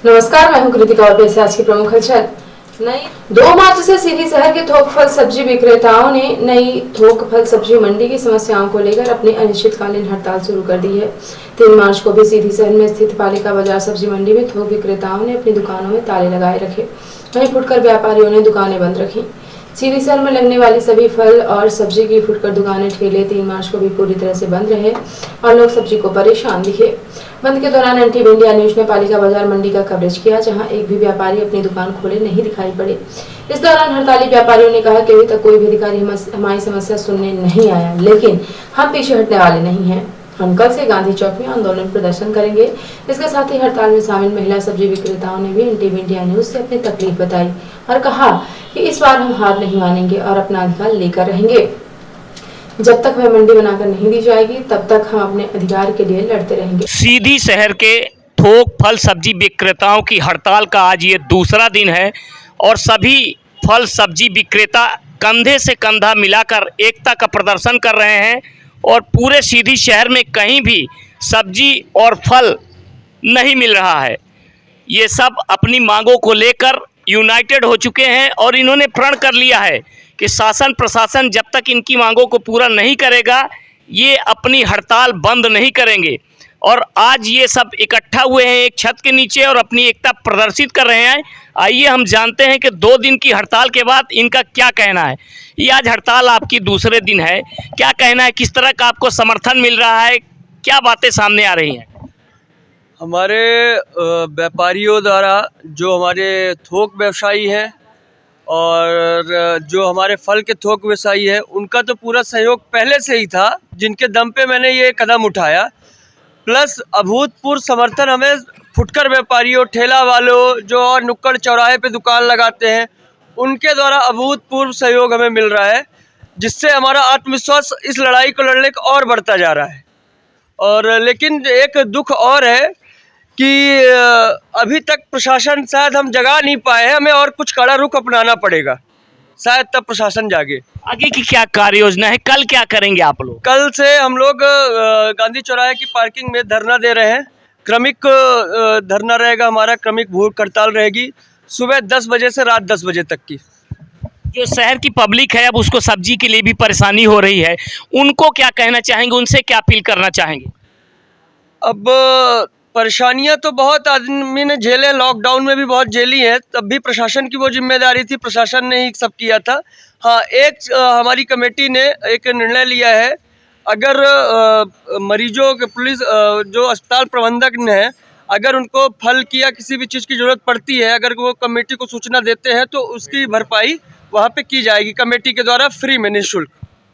नमस्कार, मैं हूं कृतिका और पेश है आज की प्रमुख हलचल। नई 2 मार्च से सीधी शहर के थोक फल सब्जी विक्रेताओं ने नई थोक फल सब्जी मंडी की समस्याओं को लेकर अपनी अनिश्चितकालीन हड़ताल शुरू कर दी है। 3 मार्च को भी सीधी शहर में स्थित पालिका बाजार सब्जी मंडी में थोक विक्रेताओं ने अपनी दुकानों में ताले लगाए रखे, वहीं फुटकर व्यापारियों ने दुकानें बंद रखी। सीधी शहर में लगने वाली सभी फल और सब्जी की फुटकर दुकानें ठेले 3 मार्च को भी पूरी तरह से बंद रहे और लोग सब्जी को परेशान दिखे। बंद के दौरान एनटीवी इंडिया न्यूज ने पालिका बाजार मंडी का कवरेज किया, जहां एक भी व्यापारी अपनी दुकान खोले नहीं दिखाई पड़े। इस दौरान हड़ताली व्यापारियों ने कहा कि अभी तक कोई भी अधिकारी हमारी समस्या सुनने नहीं आया, लेकिन हम पीछे हटने वाले नहीं हैं। हम कल से गांधी चौक में आंदोलन प्रदर्शन करेंगे। इसके साथ ही हड़ताल में शामिल महिला सब्जी विक्रेताओं ने भी एनटीवी इंडिया न्यूज से अपनी तकलीफ बताई और कहा कि इस बार हम हार नहीं मानेंगे और अपना अधिकार लेकर रहेंगे। जब तक वह मंडी बनाकर नहीं दी जाएगी, तब तक हम अपने अधिकार के लिए लड़ते रहेंगे। सीधी शहर के थोक फल सब्जी विक्रेताओं की हड़ताल का आज ये दूसरा दिन है और सभी फल सब्जी विक्रेता कंधे से कंधा मिलाकर एकता का प्रदर्शन कर रहे हैं और पूरे सीधी शहर में कहीं भी सब्जी और फल नहीं मिल रहा है। ये सब अपनी मांगों को लेकर यूनाइटेड हो चुके हैं और इन्होंने प्रण कर लिया है कि शासन प्रशासन जब तक इनकी मांगों को पूरा नहीं करेगा, ये अपनी हड़ताल बंद नहीं करेंगे। और आज ये सब इकट्ठा हुए हैं एक छत के नीचे और अपनी एकता प्रदर्शित कर रहे हैं। आइए हम जानते हैं कि 2 दिन की हड़ताल के बाद इनका क्या कहना है। ये आज हड़ताल आपकी दूसरे दिन है, क्या कहना है, किस तरह का आपको समर्थन मिल रहा है, क्या बातें सामने आ रही हैं? हमारे व्यापारियों द्वारा जो हमारे थोक व्यवसायी हैं और जो हमारे फल के थोक व्यवसायी हैं, उनका तो पूरा सहयोग पहले से ही था, जिनके दम पे मैंने ये कदम उठाया। प्लस अभूतपूर्व समर्थन हमें फुटकर व्यापारियों, ठेला वालों जो और नुक्कड़ चौराहे पे दुकान लगाते हैं, उनके द्वारा अभूतपूर्व सहयोग हमें मिल रहा है, जिससे हमारा आत्मविश्वास इस लड़ाई को लड़ने का और बढ़ता जा रहा है। और लेकिन एक दुख और है कि अभी तक प्रशासन शायद हम जगा नहीं पाए हैं, हमें और कुछ कड़ा रुख अपनाना पड़ेगा, शायद तब प्रशासन जागे। आगे की क्या कार्य योजना है, कल क्या करेंगे आप लोग? कल से हम लोग गांधी चौराहे की पार्किंग में धरना दे रहे हैं। क्रमिक धरना रहेगा हमारा, क्रमिक भूख हड़ताल रहेगी सुबह 10 बजे से रात 10 बजे तक की। जो शहर की पब्लिक है, अब उसको सब्जी के लिए भी परेशानी हो रही है, उनको क्या कहना चाहेंगे, उनसे क्या अपील करना चाहेंगे? अब परेशानियां तो बहुत आदमी ने झेले, लॉकडाउन में भी बहुत झेली है, तब भी प्रशासन की वो जिम्मेदारी थी, प्रशासन ने ही सब किया था। हाँ, एक हमारी कमेटी ने एक निर्णय लिया है, अगर मरीजों के पुलिस जो अस्पताल प्रबंधक ने है, अगर उनको फल की या किसी भी चीज़ की ज़रूरत पड़ती है, अगर वो कमेटी को सूचना देते हैं तो उसकी भरपाई वहाँ पे की जाएगी कमेटी के द्वारा, फ्री में, निःशुल्क।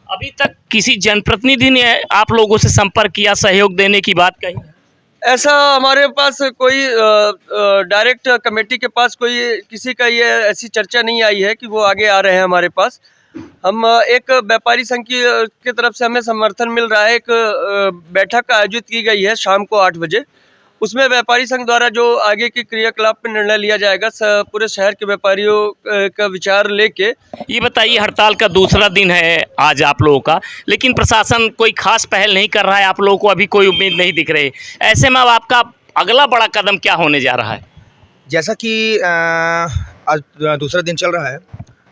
अभी तक किसी जनप्रतिनिधि ने आप लोगों से संपर्क किया, सहयोग देने की बात कही? ऐसा हमारे पास कोई डायरेक्ट कमेटी के पास कोई किसी का ये ऐसी चर्चा नहीं आई है कि वो आगे आ रहे हैं हमारे पास। हम एक व्यापारी संघ की तरफ से हमें समर्थन मिल रहा है। एक बैठक आयोजित की गई है शाम को 8 बजे, उसमें व्यापारी संघ द्वारा जो आगे की क्रियाकलाप पर निर्णय लिया जाएगा, पूरे शहर के व्यापारियों का विचार लेके। ये बताइए, हड़ताल का दूसरा दिन है आज आप लोगों का, लेकिन प्रशासन कोई खास पहल नहीं कर रहा है, आप लोगों को अभी कोई उम्मीद नहीं दिख रही। ऐसे में अब आपका अगला बड़ा कदम क्या होने जा रहा है? जैसा कि आज दूसरा दिन चल रहा है,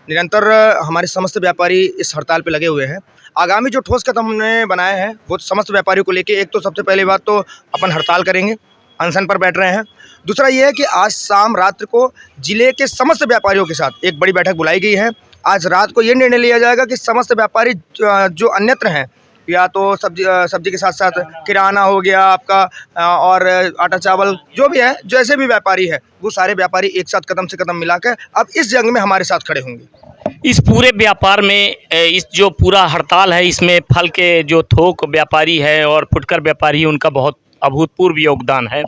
निरंतर हमारे समस्त व्यापारी इस हड़ताल पे लगे हुए हैं। आगामी जो ठोस कदम हमने बनाए हैं वो समस्त व्यापारियों को लेके, एक तो सबसे पहली बात तो अपन हड़ताल करेंगे, अनशन पर बैठ रहे हैं। दूसरा ये है कि आज शाम रात्रि को जिले के समस्त व्यापारियों के साथ एक बड़ी बैठक बुलाई गई है। आज रात को ये निर्णय लिया जाएगा कि समस्त व्यापारी जो अन्यत्र हैं, या तो सब्जी के साथ साथ किराना हो गया आपका, और आटा चावल जो भी है, जैसे भी व्यापारी है, वो सारे व्यापारी एक साथ कदम से कदम मिलाकर अब इस जंग में हमारे साथ खड़े होंगे। इस पूरे व्यापार में इस जो पूरा हड़ताल है, इसमें फल के जो थोक व्यापारी है और फुटकर व्यापारी, उनका बहुत अभूतपूर्व योगदान है।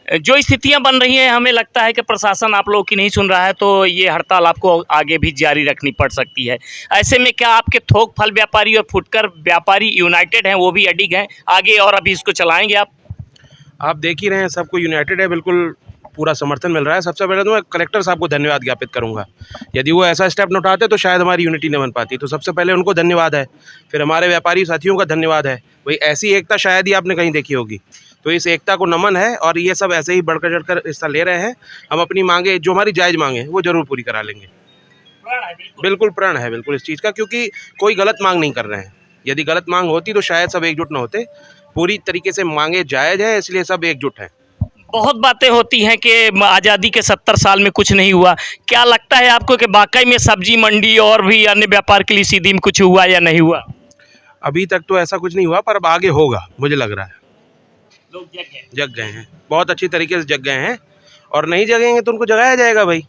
जो स्थितियां बन रही हैं, हमें लगता है कि प्रशासन आप लोगों की नहीं सुन रहा है, तो ये हड़ताल आपको आगे भी जारी रखनी पड़ सकती है। ऐसे में क्या आपके थोक फल व्यापारी और फुटकर व्यापारी यूनाइटेड हैं, वो भी अडिग हैं आगे, और अभी इसको चलाएंगे आप? आप देख ही रहे हैं, सबको यूनाइटेड है, बिल्कुल पूरा समर्थन मिल रहा है। सबसे पहले तो मैं कलेक्टर साहब को धन्यवाद ज्ञापित करूंगा। यदि वो ऐसा स्टेप न उठाते तो शायद हमारी यूनिटी न बन पाती, तो सबसे पहले उनको धन्यवाद है। फिर हमारे व्यापारी साथियों का धन्यवाद है, वही ऐसी एकता शायद ही आपने कहीं देखी होगी। तो इस एकता को नमन है और ये सब ऐसे ही बढ़कर चढ़कर हिस्सा ले रहे हैं। हम अपनी मांगे जो हमारी जायज़ मांगे हैं वो ज़रूर पूरी करा लेंगे। बिल्कुल प्रण है बिल्कुल इस चीज़ का, क्योंकि कोई गलत मांग नहीं कर रहे हैं। यदि गलत मांग होती तो शायद सब एकजुट न होते। पूरी तरीके से मांगे जायज़ है, इसलिए सब एकजुट हैं। बहुत बातें होती हैं कि आज़ादी के 70 साल में कुछ नहीं हुआ। क्या लगता है आपको कि वाकई में सब्जी मंडी और भी अन्य व्यापार के लिए सीधी में कुछ हुआ या नहीं हुआ? अभी तक तो ऐसा कुछ नहीं हुआ, पर अब आगे होगा मुझे लग रहा है। लोग जग गए हैं, बहुत अच्छी तरीके से जग गए हैं, और नहीं जगेंगे तो उनको जगाया जाएगा भाई।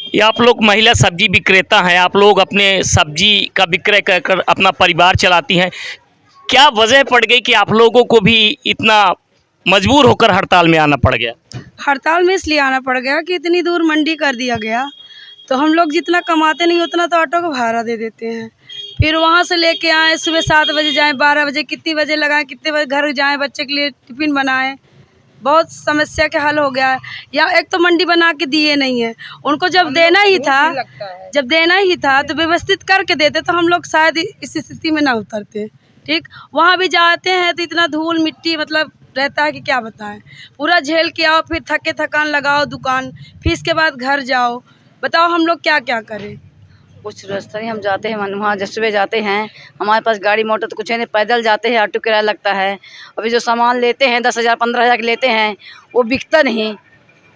ये आप लोग महिला सब्जी विक्रेता हैं, आप लोग अपने सब्जी का विक्रय कर अपना परिवार चलाती हैं। क्या वजह पड़ गई कि आप लोगों को भी इतना मजबूर होकर हड़ताल में आना पड़ गया? हड़ताल में इसलिए आना पड़ गया कि इतनी दूर मंडी कर दिया गया, तो हम लोग जितना कमाते नहीं उतना तो ऑटो को भाड़ा दे देते हैं। फिर वहाँ से लेके आए, सुबह 7 बजे जाएँ, 12 बजे, कितनी बजे लगाएं, कितने बजे घर जाएं, बच्चे के लिए टिफ़िन बनाएं। बहुत समस्या के हल हो गया है। या एक तो मंडी बना के दिए नहीं है, उनको जब देना ही था तो व्यवस्थित करके देते तो हम लोग शायद इस स्थिति में ना उतरते। ठीक, वहाँ भी जाते हैं तो इतना धूल मिट्टी मतलब रहता है कि क्या बताएं। पूरा झेल के आओ, फिर थके थकान लगाओ दुकान, फिर इसके बाद घर जाओ। बताओ हम लोग क्या क्या करें। कुछ रास्ता नहीं, हम जाते हैं वहाँ जब सुबह जाते हैं, हमारे पास गाड़ी मोटर तो कुछ है नहीं, पैदल जाते हैं, ऑटो किराया लगता है। अभी जो सामान लेते हैं 10,000 15,000 के लेते हैं, वो बिकता नहीं।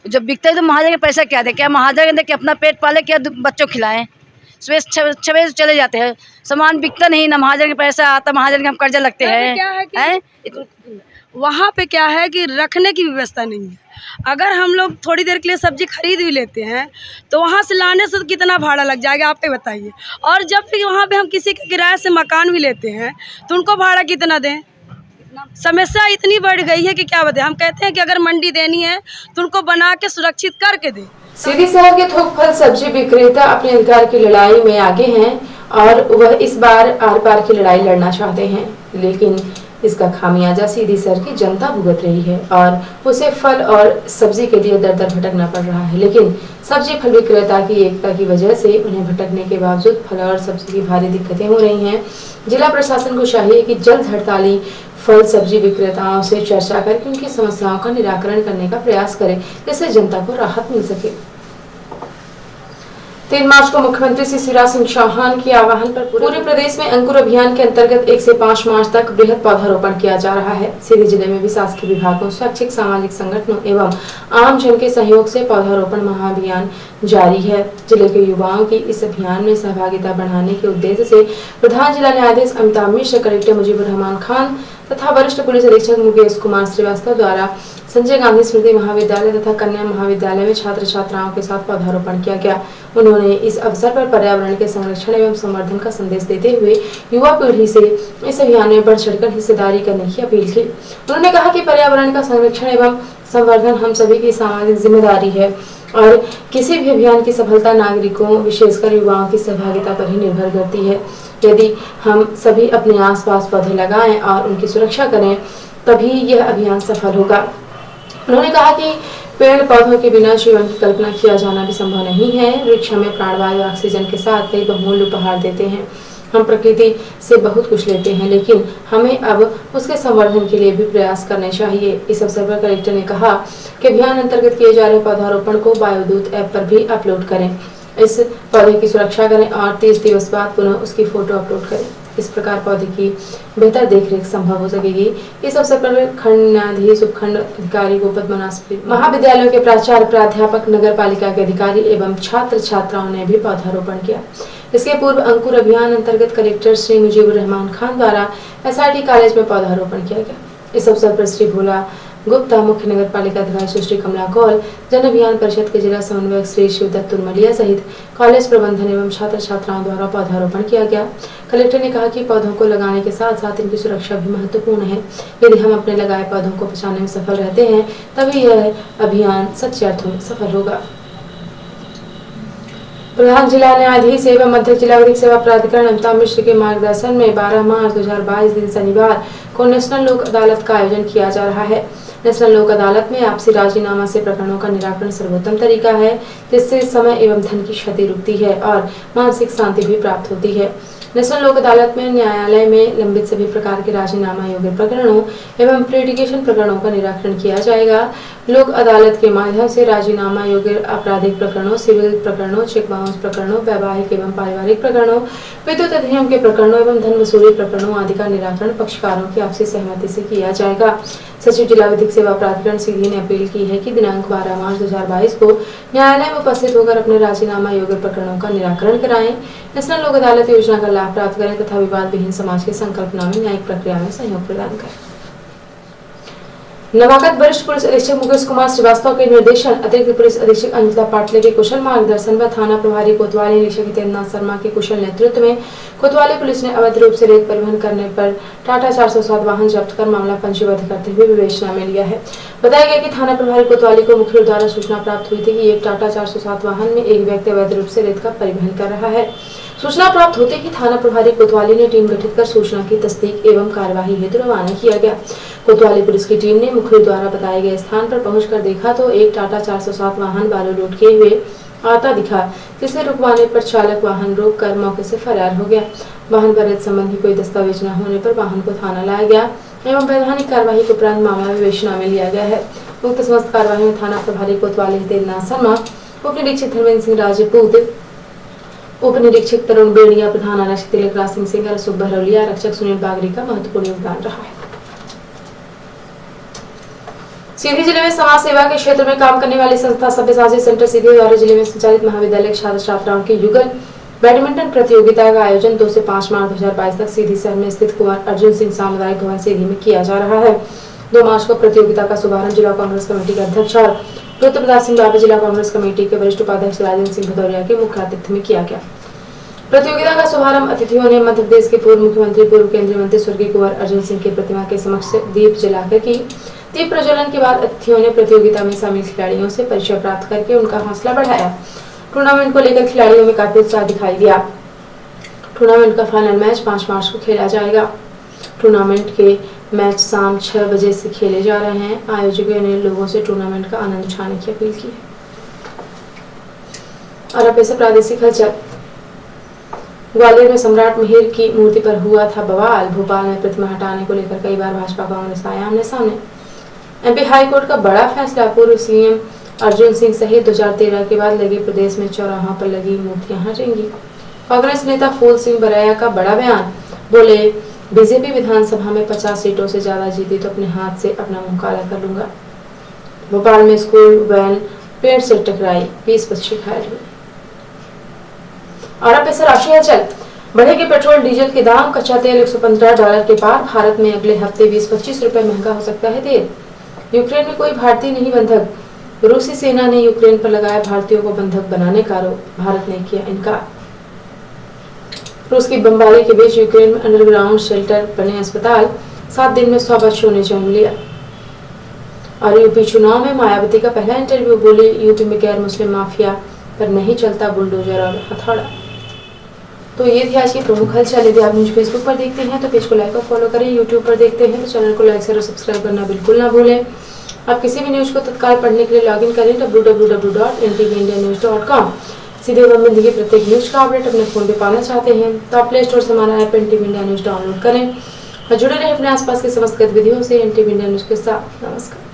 जब बिकता है तो महाजन के पैसा क्या दे, क्या महाजन दे कि अपना पेट पाले, क्या बच्चों खिलाएं। सुबह 6 बजे चले जाते हैं, सामान बिकता नहीं, ना महाजन के पैसा आता, महाजन के हम कर्जा लगते हैं। वहाँ पे क्या है कि रखने की व्यवस्था नहीं है। अगर हम लोग थोड़ी देर के लिए सब्जी खरीद भी लेते हैं तो वहाँ से लाने से कितना भाड़ा लग जाएगा आप ही बताइए। और जब भी वहाँ पे हम किसी के किराए से मकान भी लेते हैं तो उनको भाड़ा कितना दें। समस्या इतनी बढ़ गई है कि क्या बताएं। हम कहते हैं कि अगर मंडी देनी है तो उनको बना के सुरक्षित करके दें। सीधी शहर के थोक फल सब्जी विक्रेता अपने अधिकार की लड़ाई में आगे हैं और वह इस बार आर पार की लड़ाई लड़ना चाहते हैं, लेकिन इसका खामियाजा सीधी शहर की जनता भुगत रही है और उसे फल और सब्जी के लिए दर दर भटकना पड़ रहा है। लेकिन सब्जी फल विक्रेता की एकता की वजह से उन्हें भटकने के बावजूद फल और सब्जी की भारी दिक्कतें हो रही हैं। जिला प्रशासन को चाहिए कि जल्द हड़ताली फल सब्जी विक्रेताओं से चर्चा करके उनकी समस्याओं का निराकरण करने का प्रयास करे, जिससे जनता को राहत मिल सके। 3 मार्च को मुख्यमंत्री श्री शिवराज सिंह चौहान के आह्वान पर पूरे प्रदेश में अंकुर अभियान के अंतर्गत 1 से 5 मार्च तक बृहद पौधारोपण किया जा रहा है। सीधी जिले में भी शासकीय विभागों, स्वैच्छिक सामाजिक संगठनों एवं आम जन के सहयोग से पौधारोपण महाअभियान जारी है। जिले के युवाओं की इस अभियान में सहभागिता बढ़ाने के उद्देश्य से प्रधान जिला न्यायाधीश अमिताभ मिश्र, कलेक्टर मुजीबुर रहमान खान तथा वरिष्ठ पुलिस अधीक्षक मुकेश कुमार श्रीवास्तव द्वारा संजय गांधी स्मृति महाविद्यालय तथा कन्या महाविद्यालय में छात्र छात्राओं के साथ पौधारोपण किया गया। उन्होंने इस अवसर पर पर्यावरण के संरक्षण एवं संवर्धन का संदेश देते हुए युवा पीढ़ी से इस अभियान में बढ़ चढ़कर हिस्सेदारी करने की अपील की। उन्होंने कहा कि पर्यावरण का संरक्षण एवं संवर्धन हम सभी की सामाजिक जिम्मेदारी है और किसी भी अभियान की सफलता नागरिकों, विशेषकर युवाओं की सहभागिता पर ही निर्भर करती है। यदि हम सभी अपने आसपास पौधे लगाएं और उनकी सुरक्षा करें, तभी यह अभियान सफल होगा। उन्होंने कहा कि पेड़ पौधों के बिना जीवन की कल्पना किया जाना भी संभव नहीं है। वृक्ष हमें प्राणवायु, ऑक्सीजन के साथ कई बहुमूल्य उपहार देते हैं। हम प्रकृति से बहुत कुछ लेते हैं, लेकिन हमें अब उसके संवर्धन के लिए भी प्रयास करने चाहिए। इस अवसर पर कलेक्टर ने कहा कि अभियान अंतर्गत किए जा रहे पौधारोपण को बायोदूत ऐप पर भी अपलोड करें, इस पौधे की सुरक्षा करें और 30 दिवस बाद पुनः उसकी फोटो अपलोड करें। इस प्रकार पौधे की बेहतर देखरेख संभव हो सकेगी। इस अवसर पर खंड न्यायाधीश, उपखंड अधिकारी गोपद मनास्पी, महाविद्यालयों के प्राचार्य, प्राध्यापक, नगर पालिका के अधिकारी एवं छात्र छात्राओं ने भी पौधारोपण किया। इसके पूर्व अंकुर अभियान अंतर्गत कलेक्टर श्री मुजीबुर रहमान खान द्वारा SRT कॉलेज में पौधारोपण किया गया। इस अवसर पर श्री भोला गुप्ता, मुख्य नगर पालिका अधिकारी सुश्री कमला कौल, जन अभियान परिषद के जिला समन्वयक श्री शिवदत्त तुरमलिया सहित कॉलेज प्रबंधन एवं छात्र छात्राओं द्वारा पौधारोपण किया गया। कलेक्टर ने कहा कि पौधों को लगाने के साथ साथ इनकी सुरक्षा भी महत्वपूर्ण है। यदि हम अपने लगाए पौधों को बचाने में सफल रहते हैं, तभी यह अभियान सच्चे अर्थों में सफल होगा। प्रधान जिला न्यायाधीश एवं मध्य जिला विधिक सेवा प्राधिकरण अमिताभ मिश्र के मार्गदर्शन में 12 मार्च 2022 दिन शनिवार को नेशनल लोक अदालत का आयोजन किया जा रहा है। नेशनल लोक अदालत में आपसी राजीनामा से प्रकरणों का निराकरण सर्वोत्तम तरीका है, जिससे समय एवं धन की क्षति रुकती है और मानसिक शांति भी प्राप्त होती है। नेशनल लोक अदालत में न्यायालय में लंबित सभी प्रकार के राजीनामा योग्य प्रकरणों एवं प्रीलिटिगेशन प्रकरणों का निराकरण किया जाएगा। लोक अदालत के माध्यम से राजीनामा योग्य आपराधिक प्रकरणों, सिविल प्रकरणों, चेक बाउंस प्रकरणों, वैवाहिक एवं पारिवारिक प्रकरणों, विद्युत अधिनियम के प्रकरणों एवं धन वसूली प्रकरणों आदि का निराकरण पक्षकारों की आपसी सहमति से किया जाएगा। सचिव जिला विधिक सेवा प्राधिकरण सीधी ने अपील की है कि दिनांक 12 मार्च 2022 को न्यायालय में उपस्थित होकर अपने राजीनामा योग्य प्रकरणों का निराकरण कराएं, नेशनल लोक अदालत योजना का लाभ प्राप्त करें तथा विवाद विहीन समाज की संकल्पना में न्यायिक प्रक्रिया में सहयोग प्रदान करें। नवागत वरिष्ठ पुलिस अधीक्षक मुकेश कुमार श्रीवास्तव के निर्देशन, अतिरिक्त पुलिस अधीक्षक अंजिता पाटले के कुशल मार्गदर्शन व थाना प्रभारी कोतवाली निरीक्षक हितेंद्र शर्मा के कुशल नेतृत्व में कोतवाली पुलिस ने अवैध रूप से रेत परिवहन करने पर टाटा 407 वाहन जब्त कर मामला पंजीबद्ध करते हुए विवेचना में लिया है। बताया गया कि थाना प्रभारी कोतवाली को मुखिया द्वारा सूचना प्राप्त हुई थी कि एक टाटा 407 वाहन में एक व्यक्ति अवैध रूप से रेत का परिवहन कर रहा है। सूचना प्राप्त होते ही थाना प्रभारी कोतवाली ने टीम गठित कर सूचना की तस्दीक एवं कार्यवाही हेतु रवाना किया गया। कोतवाली पुलिस की टीम ने मुखिया द्वारा बताए गए स्थान पर पहुंचकर देखा तो एक टाटा 407 वाहन बालू लोड किए हुए आता दिखा, जिसे रुकवाने पर चालक वाहन रोक कर मौके से फरार हो गया। वाहन पर रेत संबंधी कोई दस्तावेज न होने पर वाहन को थाना लाया गया एवं वैधानिक कार्यवाही के उपरांत मामला विवेचना में लिया गया है। उक्त समस्त कार्यवाही में थाना प्रभारी कोतवाली हितेंद्र शर्मा, उप निरीक्षक धर्मेंद्र सिंह राजपूत, उप निरीक्षक तरुण बेड़िया, प्रधान आरक्षक तिलक राज सिंह, अशोक बहरौलिया, आरक्षक सुनील बागरी का महत्वपूर्ण योगदान रहा है। सीधी जिले में समाज सेवा के क्षेत्र में काम करने वाली संस्था सभ्यसाची सेंटर सीधी द्वारा जिले में संचालित महाविद्यालय छात्र छात्राओं की युगल बैडमिंटन प्रतियोगिता का आयोजन 2 से 5 मार्च 2022 तक सीधी शहर में स्थित कुंवर अर्जुन सिंह सामुदायिक भवन सीधी में किया जा रहा है। 2 मार्च को प्रतियोगिता का शुभारंभ जिला कांग्रेस कमेटी के अध्यक्ष और रुद्रप्रताप सिंह बाबा, जिला कांग्रेस कमेटी के वरिष्ठ उपाध्यक्ष राजेंद्र सिंह भदौरिया के मुख्य आतिथ्य में किया गया। प्रतियोगिता का शुभारंभ अतिथियों ने मध्य प्रदेश के पूर्व मुख्यमंत्री, पूर्व केंद्रीय मंत्री स्वर्गीय कुंवर अर्जुन सिंह की प्रतिमा के समक्ष दीप जलाकर की। दीप प्रज्वलन के बाद अतिथियों ने प्रतियोगिता में शामिल खिलाड़ियों से परिचय प्राप्त करके उनका हौसला बढ़ाया। टूर्नामेंट को लेकर खिलाड़ियों में काफी उत्साह दिखाई दिया। टूर्नामेंट का फाइनल मैच 5 मार्च को खेला जाएगा। टूर्नामेंट के मैच शाम 6 बजे से खेले जा रहे हैं। आयोजकों ने लोगों से टूर्नामेंट का आनंद उठाने की अपील की है। और अब ऐसे प्रादेशिक हलचल। ग्वालियर में सम्राट मिहिर की मूर्ति पर हुआ था बवाल। भोपाल में प्रतिमा हटाने को लेकर कई बार भाजपा कांग्रेस आए आमने सामने। एमपी हाईकोर्ट का बड़ा फैसला। पूर्व सीएम अर्जुन सिंह सहित 2013 के बाद लगे प्रदेश में चौराहों पर लगी मूर्तियां हटेंगी। कांग्रेस नेता फूल सिंह बरैया का बड़ा बयान। बोले, बीजेपी विधानसभा में 50 सीटों से ज्यादा जीती तो अपने हाथ से अपना मुंह काला कर लूंगा। भोपाल में स्कूल वैन पेड़ से टकराई, 20 बच्चे घायल हुए। और अब ऐसा राष्ट्रीय हलचल। बढ़ेंगे पेट्रोल डीजल के दाम। कच्चा तेल $115 के पार। भारत में अगले हफ्ते 20-25 रुपए महंगा हो सकता है तेल। यूक्रेन में कोई भारतीय नहीं बंधक। रूसी सेना ने यूक्रेन पर लगाया भारतीयों को बंधक बनाने का आरोप। भारत ने किया इनकार। रूस की बमबारी के बीच यूक्रेन में अंडरग्राउंड शेल्टर बने अस्पताल। 7 दिन में 100 बच्चों ने जन्म लिया। और यूपी चुनाव में मायावती का पहला इंटरव्यू। बोले, यूपी में गैर मुस्लिम माफिया पर नहीं चलता बुलडोजर और हथौड़ा। तो ये थी आज की प्रमुख हलचल। यदि आप मुझे फेसबुक पर देखते हैं तो पेज को लाइक और फॉलो करें। यूट्यूब पर देखते हैं तो चैनल को लाइक और सब्सक्राइब करना बिल्कुल ना भूलें। आप किसी भी न्यूज को तत्काल पढ़ने के लिए लॉगिन करें www.ntvindianews.com। सीधे जिंदगी प्रत्येक न्यूज का अपडेट अपने फोन पे पाना चाहते हैं तो आप प्ले स्टोर से हमारा app NTV India news download करें और जुड़े रहे अपने आसपास की समस्त गतिविधियों से NTV इंडिया न्यूज के साथ। नमस्कार।